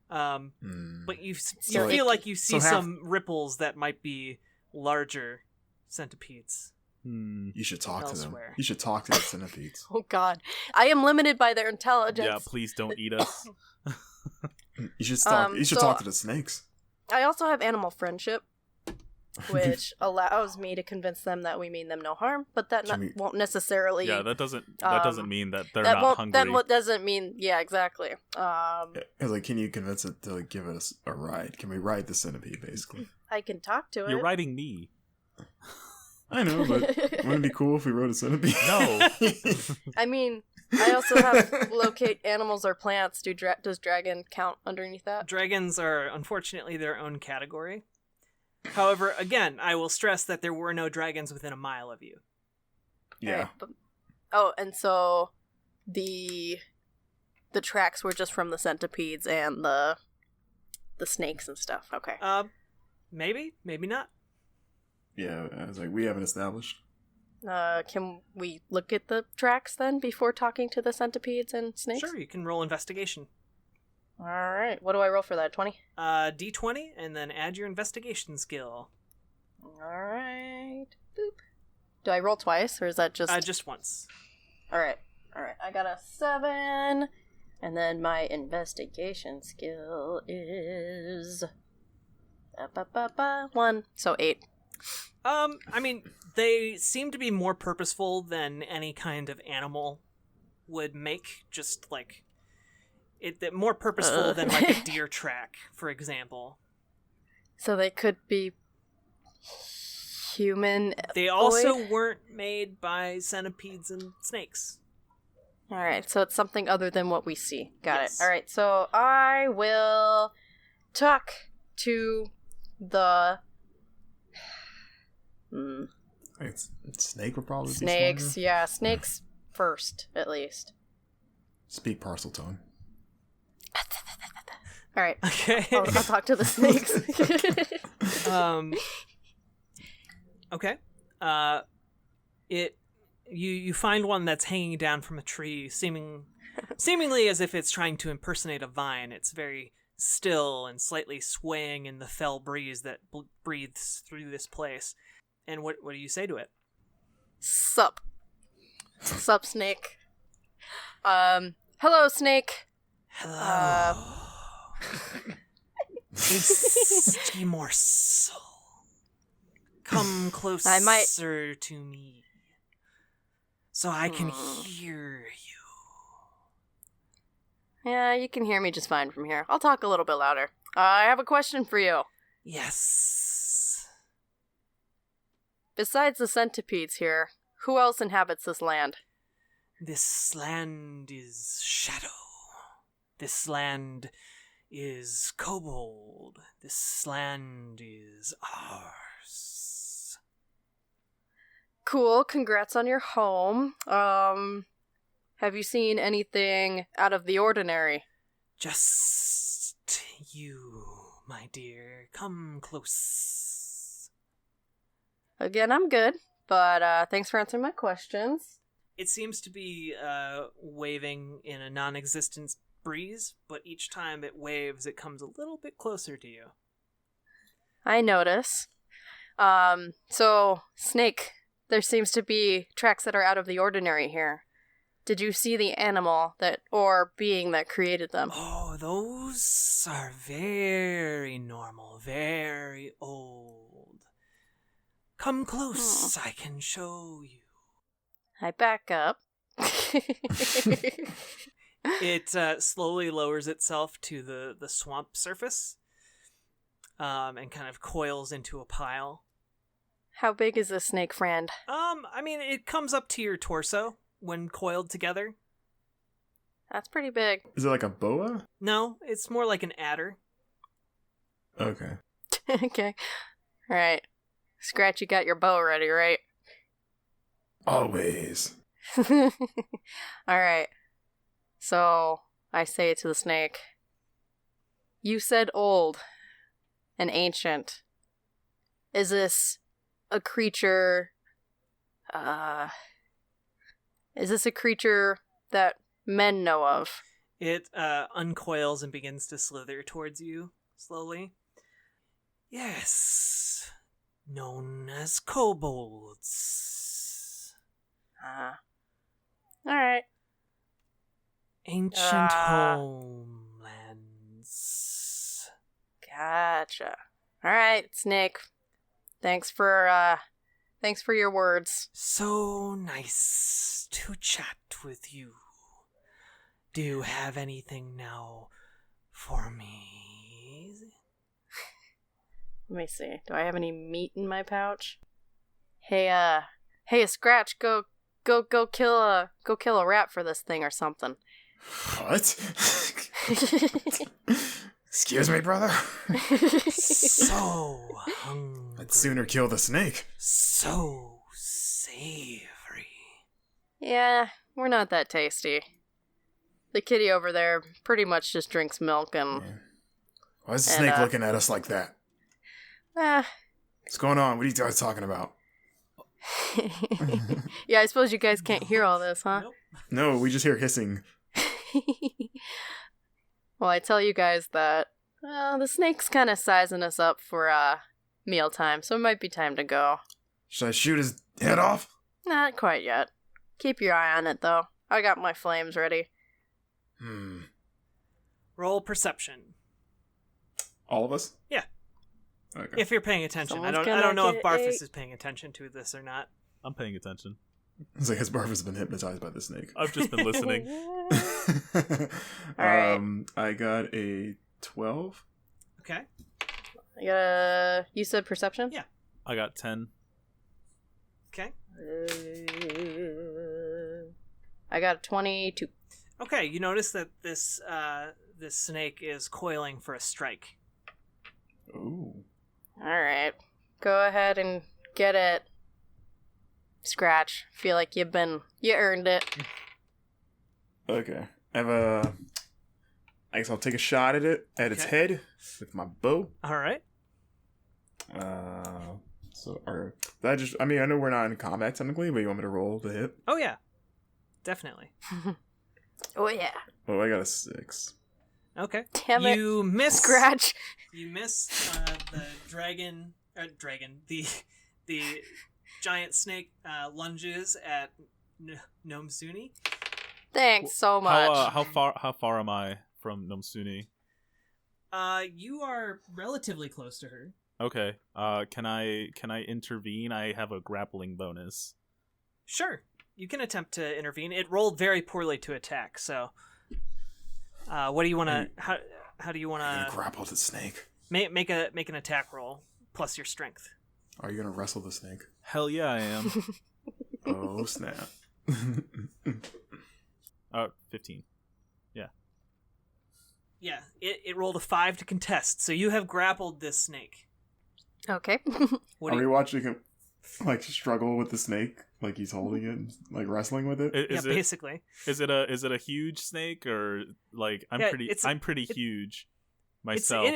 A: But you feel like you see some ripples that might be larger centipedes.
C: You should talk
A: elsewhere.
C: to them. You should talk to the centipedes.
D: Oh god. I am limited by their intelligence.
B: Yeah, please don't eat us.
C: You should talk to the snakes.
D: I also have animal friendship, which allows me to convince them that we mean them no harm, but that won't necessarily...
B: Yeah, that doesn't mean that they're not hungry.
D: That doesn't mean... Yeah, exactly.
C: Can you convince it to give us a ride? Can we ride the centipede, basically?
D: I can talk to it.
B: You're riding me.
C: I know, but wouldn't it be cool if we rode a centipede?
B: No.
D: I mean, I also have locate animals or plants. Does dragon count underneath that?
A: Dragons are, unfortunately, their own category. However, again, I will stress that there were no dragons within a mile of you.
C: Yeah.
D: Right, and so the tracks were just from the centipedes and the snakes and stuff. Okay.
A: Maybe not.
C: Yeah, I was like, we haven't established.
D: Can we look at the tracks then before talking to the centipedes and snakes?
A: Sure, you can roll investigation.
D: All right. What do I roll for that? 20?
A: D20, and then add your investigation skill.
D: All right. Boop. Do I roll twice, or is that just...
A: Just once.
D: All right. I got a 7, and then my investigation skill is... 1, so 8.
A: I mean, they seem to be more purposeful than any kind of animal would make. Just like more purposeful than like a deer track, for example.
D: So they could be human.
A: They also weren't made by centipedes and snakes.
D: All right, so it's something other than what we see. Got
A: Yes.
D: it. All right, so I will talk to the
C: Snake would probably
D: snakes.
C: be smarter.
D: Yeah, snakes first, at least.
C: Speak parcel tongue.
D: All right.
A: Okay.
D: I'll talk to the snakes.
A: Okay. You find one that's hanging down from a tree, seemingly as if it's trying to impersonate a vine. It's very still and slightly swaying in the fell breeze that breathes through this place. And what do you say to it?
D: Sup, snake. Hello, snake.
A: Hello. Tasty morsel. Come closer to me, so I can hear you.
D: Yeah, you can hear me just fine from here. I'll talk a little bit louder. I have a question for you.
A: Yes.
D: Besides the centipedes here, who else inhabits this land?
A: This land is shadow. This land is kobold. This land is ours.
D: Cool, congrats on your home. Have you seen anything out of the ordinary?
A: Just you, my dear. Come close.
D: Again, I'm good, but thanks for answering my questions.
A: It seems to be waving in a non-existent breeze, but each time it waves, it comes a little bit closer to you.
D: I notice. So, Snake, there seems to be tracks that are out of the ordinary here. Did you see the animal or being that created them?
A: Oh, those are very normal, very old. Come close, I can show you.
D: I back up.
A: It slowly lowers itself to the swamp surface and kind of coils into a pile.
D: How big is this snake, friend?
A: I mean, it comes up to your torso when coiled together.
D: That's pretty big.
C: Is it like a boa?
A: No, it's more like an adder.
C: Okay.
D: Okay. Alright. Scratch, you got your bow ready, right?
C: Always.
D: Alright. So, I say to the snake, you said old and ancient. Is this a creature... Is this a creature that men know of?
A: It uncoils and begins to slither towards you slowly. Yes, known as kobolds.
D: Alright.
A: Ancient homelands.
D: Gotcha. Alright, Snake. Thanks for your words.
A: So nice to chat with you. Do you have anything now for me?
D: Let me see. Do I have any meat in my pouch? Hey, Scratch, go kill a rat for this thing or something.
C: What? Excuse me, brother?
A: So hungry.
C: I'd sooner kill the snake.
A: So savory.
D: Yeah, we're not that tasty. The kitty over there pretty much just drinks milk and...
C: Yeah. Why is the snake looking at us like that? What's going on? What are you guys talking about?
D: Yeah, I suppose you guys can't hear all this, huh?
A: Nope.
C: No, we just hear hissing.
D: Well, I tell you guys that the snake's kind of sizing us up for mealtime, so it might be time to go.
C: Should I shoot his head off?
D: Not quite yet. Keep your eye on it, though. I got my flames ready.
A: Roll perception.
C: All of us?
A: Yeah.
C: Okay.
A: If you're paying attention.
D: Someone's
A: I
D: gonna
A: don't know if
D: get
A: Barfus is paying attention to this or not.
B: I'm paying attention.
C: It's like his barf has been hypnotized by the snake.
B: I've just been listening.
D: Alright.
C: I got a 12.
A: Okay.
D: You said perception?
A: Yeah.
B: I got 10.
A: Okay.
D: I got a 22.
A: Okay, you notice that this snake is coiling for a strike.
C: Ooh.
D: Alright. Go ahead and get it. Scratch. Feel like you earned it.
C: Okay. I guess I'll take a shot at its head with my bow.
A: Alright.
C: I know we're not in combat technically, but you want me to roll the hit?
A: Oh yeah. Definitely.
D: Oh yeah.
C: Oh, I got a 6.
A: Okay.
D: Damn it.
A: You miss
D: Scratch.
A: You miss the the giant snake lunges at Nomsuni.
D: Thanks so much.
B: How far am I from Nomsuni?
A: You are relatively close to her.
B: Okay. Can I intervene? I have a grappling bonus.
A: Sure. You can attempt to intervene. It rolled very poorly to attack, so what do you want to how do you want to
C: grapple the snake?
A: Make an attack roll plus your strength.
C: Are you going to wrestle the snake?
B: Hell yeah, I am.
C: Oh, snap.
B: 15.
A: Yeah, it rolled a 5 to contest, so you have grappled this snake.
D: Okay.
C: Are we watching him struggle with the snake? Like he's holding it, like wrestling with it?
A: Basically.
B: Is it a huge snake or like I'm pretty huge myself?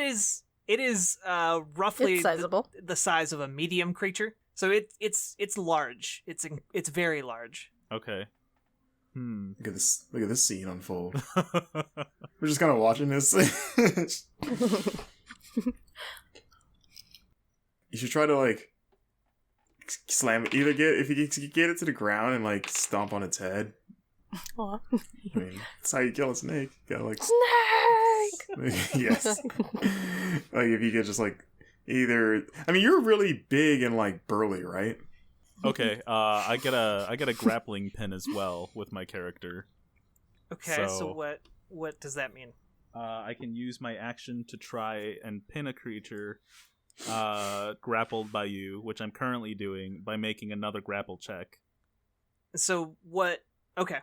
A: It is roughly
D: It's sizable.
A: the size of a medium creature. So it's large. It's very large.
B: Okay.
C: Look at this. Look at this scene unfold. We're just kind of watching this. You should try to like slam it. Either if you get it to the ground and like stomp on its head.
D: Aw.
C: I mean, that's how you kill a snake. You gotta like
D: Snake!
C: yes. Like if you could just like either. I mean, you're really big and like burly, right?
B: Okay, I get a grappling pin as well with my character.
A: Okay, so what does that mean?
B: I can use my action to try and pin a creature grappled by you, which I'm currently doing by making another grapple check.
A: So what? Okay,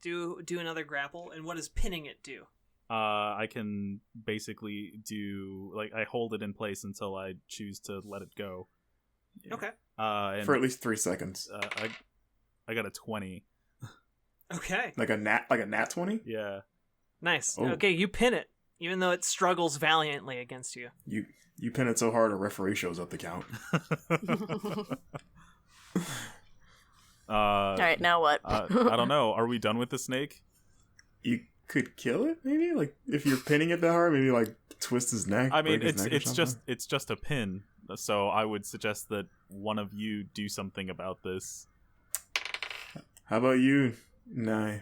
A: do another grapple, and what does pinning it do?
B: I can basically do like I hold it in place until I choose to let it go.
C: Yeah.
A: Okay.
B: And,
C: For at least 3 seconds.
B: I got a 20.
A: Okay.
C: Like a nat 20?
B: Yeah.
A: Nice.
C: Oh.
A: Okay, you pin it, even though it struggles valiantly against you.
C: You pin it so hard a referee shows up to count.
D: All right, now what?
B: I don't know. Are we done with the snake?
C: You could kill it, maybe? Like, if you're pinning it that hard, maybe, like, twist his neck.
B: I mean,
C: break his neck or something?
B: it's just a pin. So I would suggest that one of you do something about this.
C: How about you? No.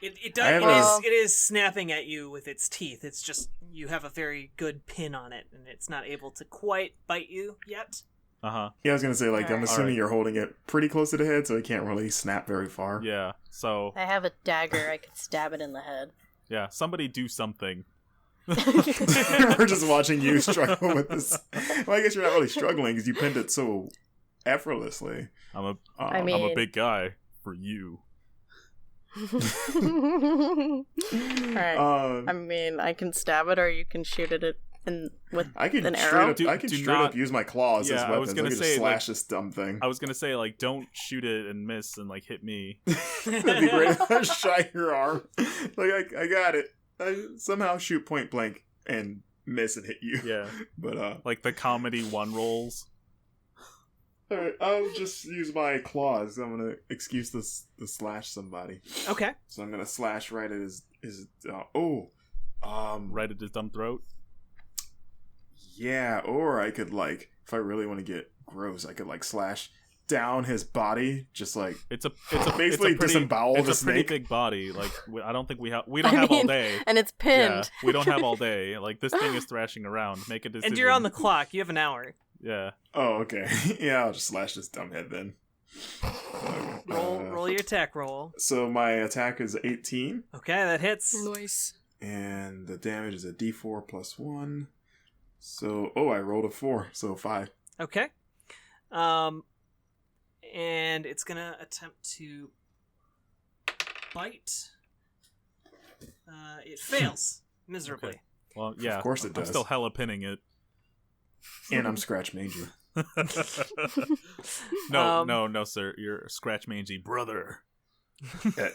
A: It
C: I have
A: does. It is snapping at you with its teeth. It's just you have a very good pin on it, and it's not able to quite bite you yet.
B: Uh-huh.
C: Yeah, I was gonna say, like, I'm
D: Alright.
C: assuming
B: Alright.
C: you're holding it pretty close to the head, so it can't really snap very far.
B: Yeah. So,
D: I have a dagger. I could stab it in the head.
B: yeah, somebody do something.
C: We're just watching you struggle with this. Well, I guess you're not really struggling because you pinned it so effortlessly.
B: I'm
D: I
B: a
D: mean-
B: big guy for you.
D: Alright. I mean, I can stab it, or you can shoot it with
C: I can
D: an
C: straight
D: arrow.
C: up. I can
B: Do
C: straight
B: not-
C: up use my claws
B: Yeah,
C: as
B: I
C: weapons.
B: was gonna
C: can
B: say,
C: just slash
B: like-
C: this dumb thing.
B: I was gonna say, like, don't shoot it and miss and, like, hit me.
C: That'd be great. If I shot your arm. Like I got it. I somehow shoot point blank and miss and hit you.
B: Yeah.
C: But
B: Like the comedy one rolls.
C: alright, I'll just use my claws. I'm gonna excuse this to slash somebody.
A: Okay.
C: So I'm gonna slash right at his
B: Right at his dumb throat.
C: yeah, or I could like if I really want to get gross, I could like slash down his body, just like
B: It's a
C: basically
B: it's a pretty,
C: disembowel
B: it's
C: the
B: a pretty
C: snake.
B: big body. Like I don't think we don't
D: I
B: have all
D: mean,
B: day.
D: and it's pinned.
B: Yeah, we don't have all day. Like this thing is thrashing around. Make a decision.
A: And you're on the clock. You have an hour.
B: Yeah.
C: Oh, okay. Yeah, I'll just slash this dumb head then.
A: Roll your attack roll.
C: So my attack is 18,
A: Okay, that hits.
D: Nice.
C: and the damage is a D4 plus 1. So, I rolled a 4, so 5.
A: Okay. And it's gonna attempt to bite. It fails miserably.
B: Okay. Well, yeah.
C: Of course it
B: I'm
C: does.
B: still hella pinning it.
C: And I'm Scratch Mangy.
B: No, sir. You're a scratch mangy brother.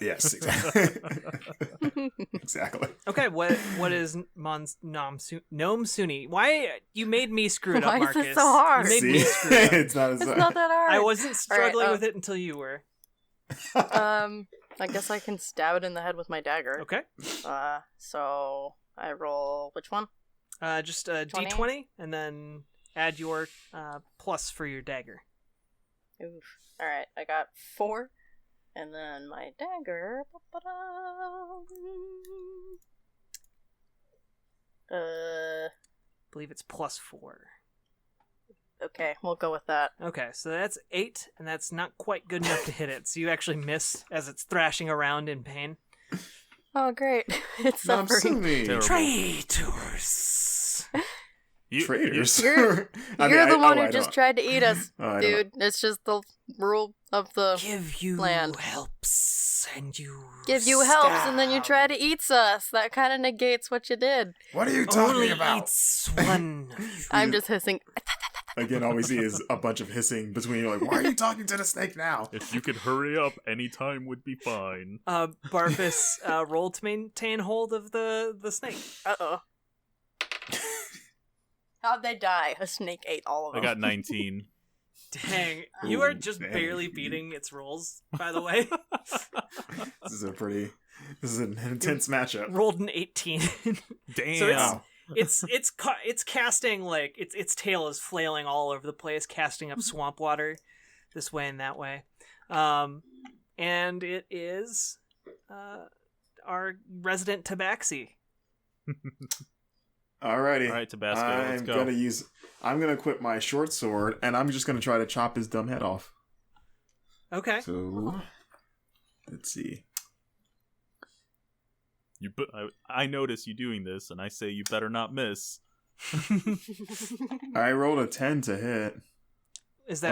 C: Yes, exactly. Exactly.
A: Okay, what is Gnome Suni? Why you made me screw it up,
D: Why is
A: Marcus?
D: it so hard?
A: You made me
C: See?
A: screw it up.
C: It's not as
D: It's not that hard.
A: I wasn't struggling
D: Alright,
A: with it until you were.
D: I guess I can stab it in the head with my dagger.
A: Okay.
D: So I roll which one?
A: Just a
D: 20?
A: D20 and then add your plus for your dagger.
D: Oof. All right, I got 4, and then my dagger.
A: I believe it's plus 4.
D: Okay, we'll go with that.
A: Okay, so that's 8, and that's not quite good enough to hit it. So you actually miss as it's thrashing around in pain.
D: Oh, great! It's suffering.
C: Namsumi.
B: Terrible.
A: Traitors!
C: Traitors.
D: You're
C: I mean,
D: the one
C: I
D: who just
C: don't-
D: tried to eat us,
C: I don't-
D: dude. It's just the rule of the
A: Give you
D: land.
A: helps, and you
D: give you helps, and then you
A: stab.
D: try to eat us. That kind of negates what you did.
C: What are you talking
A: Only
C: about?
A: eats one.
D: I'm just hissing.
C: Again, all we see is a bunch of hissing between you. Like, why are you talking to the snake now?
B: If you could hurry up, any time would be fine.
A: Barfus, roll to maintain hold of the snake.
D: Uh-oh. How'd they die? A snake ate all of
B: I
D: them.
B: got 19.
A: Dang, you are
C: Ooh,
A: just
C: dang.
A: barely beating its rolls, by the way.
C: This is an intense matchup.
A: Rolled an 18.
B: Damn.
A: So it's casting like its tail is flailing all over the place, casting up swamp water this way and that way. And it is our resident Tabaxi.
C: Alrighty.
B: All right, Tabasco, let's go.
C: I'm gonna equip my short sword, and I'm just gonna try to chop his dumb head off.
A: Okay.
C: So, let's see.
B: I notice you doing this, and I say you better not miss.
C: I rolled a 10 to hit.
A: Is that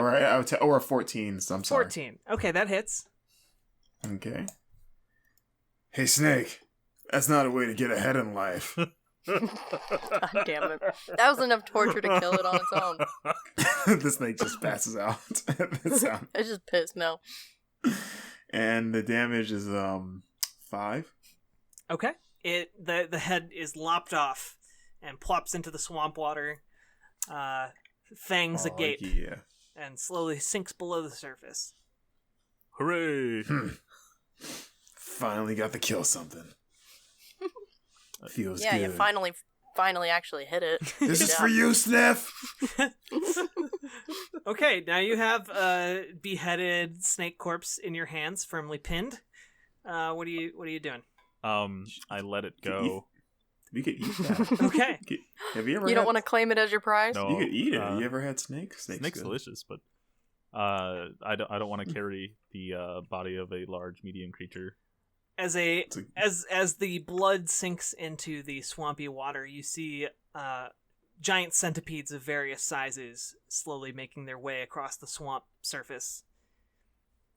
C: or a 14? So I'm sorry.
A: 14? Okay, that hits.
C: Okay. Hey, Snake. That's not a way to get ahead in life.
D: God damn it. That was enough torture to kill it on its own.
C: The snake just passes out.
D: It's just pissed now.
C: And the damage is 5.
A: Okay. The head is lopped off and plops into the swamp water, fangs agape, and slowly sinks below the surface.
B: Hooray!
C: Finally got to kill something. Feels good.
D: Yeah, you finally actually hit it.
C: This is for you, Sniff!
A: Okay, now you have a beheaded snake corpse in your hands, firmly pinned. What are you doing?
B: I let it go.
C: We could eat that.
A: Okay.
C: Have you ever?
D: You don't want to claim it as your prize?
B: No,
C: you could eat it. You ever had snake?
B: Snake's delicious, but I don't want to carry the body of a large medium creature.
A: As the blood sinks into the swampy water, you see giant centipedes of various sizes slowly making their way across the swamp surface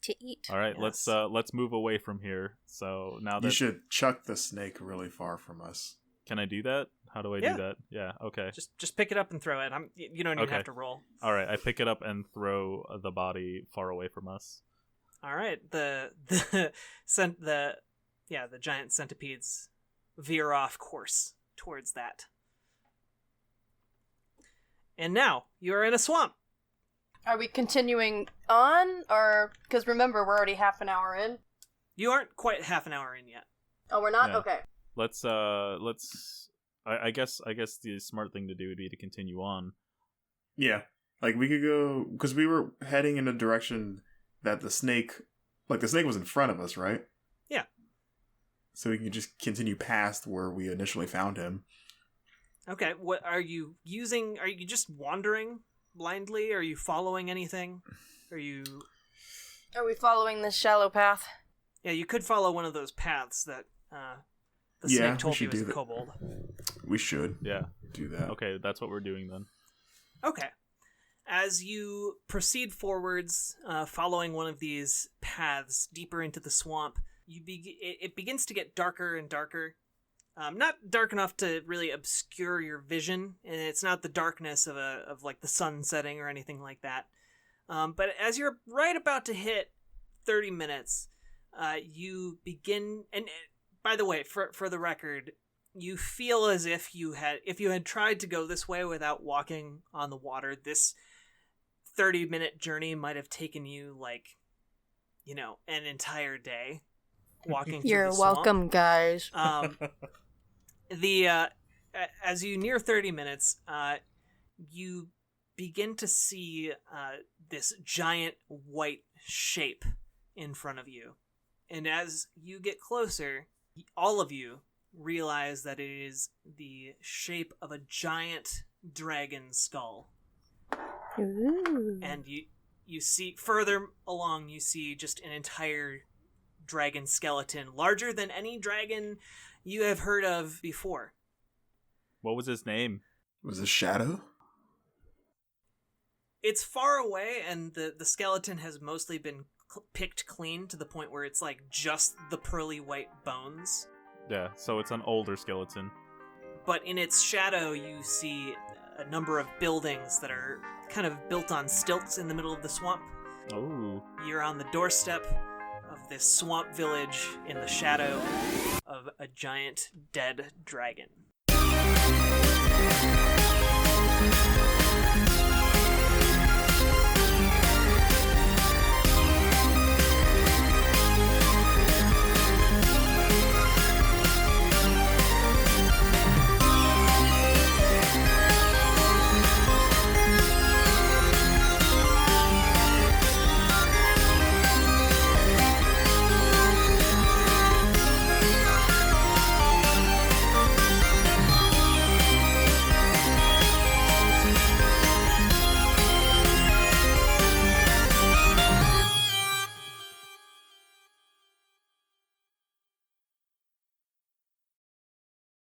D: to eat.
B: All right, yes. Let's move away from here. So now that
C: you should chuck the snake really far from us.
B: Can I do that? How do I do that? Yeah, okay.
A: Just pick it up and throw it. You don't even have to roll.
B: All right, I pick it up and throw the body far away from us.
A: All right, the giant centipedes veer off course towards that. And now you are in a swamp.
D: Are we continuing on, or because remember we're already half an hour in?
A: You aren't quite half an hour in yet.
D: Oh, we're not?
B: Yeah.
D: Okay.
B: Let's I guess the smart thing to do would be to continue on.
C: Yeah. Like we could go, because we were heading in a direction that the snake was in front of us, right?
A: Yeah.
C: So we can just continue past where we initially found him.
A: Okay, what are you using? Are you just wandering blindly? Are you following anything? Are
D: we following this shallow path?
A: Yeah, you could follow one of those paths that the snake told you was a kobold.
C: We should.
B: Yeah.
C: Do that.
B: Okay, that's what we're doing then.
A: Okay. As you proceed forwards, following one of these paths deeper into the swamp, it begins to get darker and darker. Not dark enough to really obscure your vision, and it's not the darkness of like the sun setting or anything like that. But as you're right about to hit 30 minutes, you begin, and by the way, for the record, you feel as if you had tried to go this way without walking on the water, this 30-minute journey might have taken you an entire day walking through the swamp.
D: You're welcome, guys.
A: As you near 30 minutes, you begin to see this giant white shape in front of you. And as you get closer, all of you realize that it is the shape of a giant dragon skull.
D: Ooh.
A: And you see further along, you see just an entire dragon skeleton, larger than any dragon you have heard of before.
B: What was his name?
C: Was it Shadow?
A: It's far away, and the skeleton has mostly been picked clean to the point where it's like just the pearly white bones.
B: Yeah, so it's an older skeleton.
A: But in its shadow, you see a number of buildings that are kind of built on stilts in the middle of the swamp.
B: Oh.
A: You're on the doorstep of this swamp village in the shadow of a giant dead dragon.